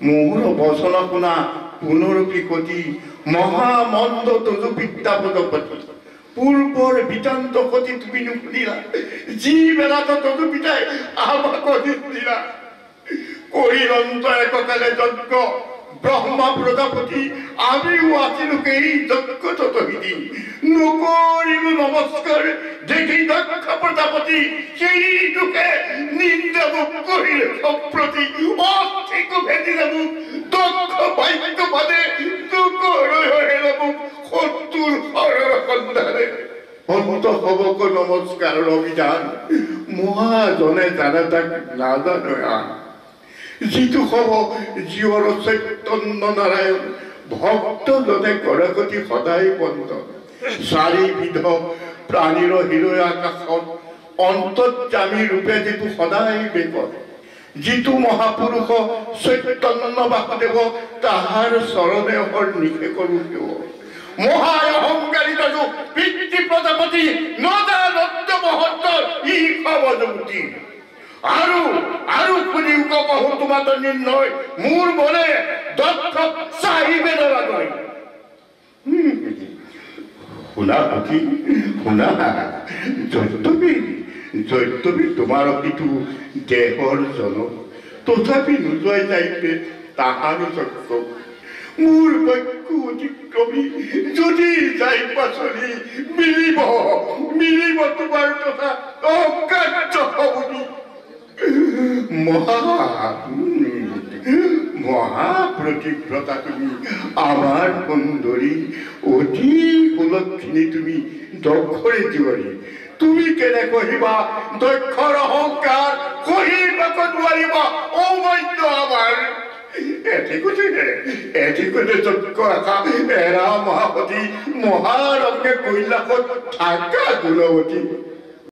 মোহর বসনা শুনা পুনরূপী কতি মহামন্দ তজু বিদ্যাপদপতি পূর্বর বিতান্ত কতি তুমি নুশুনিলা যি বেলা তো তজু পিতাই আমাক দিলা কৰিলন্ত এককালে যজ্ঞ ব্রহ্মা প্রজাপতি আমিও আছিলো এই যজ্ঞ ততহিদি নকরিলো নমস্কার দেখি দক্ষ প্রজাপতি সেই দুঃখে নিন্দা মুখ করিল সম্প্রতি অস্থিক ভেদিল মুখ দক্ষ বাক্য পদে দুঃখ রহিল মুখ শত্রুর হরর সন্ধানে অন্ত হবক নমস্কার অভিযান মহাজনে জানে তাক নাজানো আন যিটো হব জীৱৰ চৈতন্য নাৰায়ণ ভক্তজনে কৰকতি সদায় বন্দন চাৰিবিধ প্ৰাণীৰ হৃদয় আকাশত অন্তৰ্যামী ৰূপে যিটো সদায় বেকত যিটো মহাপুৰুষ চৈতন্য বাসুদেৱ তাহাৰ চৰণে হৰ নিশে কৰোঁ সেৱ মহায় অহংকাৰী তজু পিতৃ প্ৰজাপতি নদানন্দ মহন্ত ই সবজমুতি আৰু আৰু খুদিও কহো তোমাৰ নিৰ্ণয় মোৰ মনে দক্ষ চাহিবে নালাগয় শুনা পুথি শুনা জৈতবী তোমাৰ অপিতু দেহৰ জন তথাপি নোযোৱাই যাইবে তাহাৰো চক্ৰ মোৰ বাক্য অতিক্ৰমী যদি যাই পাচলি মিলিব তোমাৰ কথা অকাৰ্য হবনি মহাপ্ৰতিব্ৰতা তুমি আমাৰ সুন্দৰী অতি সুলক্ষিনী তুমি দক্ষৰে জীৱনী তুমি কেনে কহিবা দক্ষৰ অহংকাৰ কহিবাক নোৱাৰিব অবৈধ আমাৰ এঠিকতে যজ্ঞ আশা এৰা মহাপতি মহাৰঙ্গে কৈলাসত থাকা গুণৱতী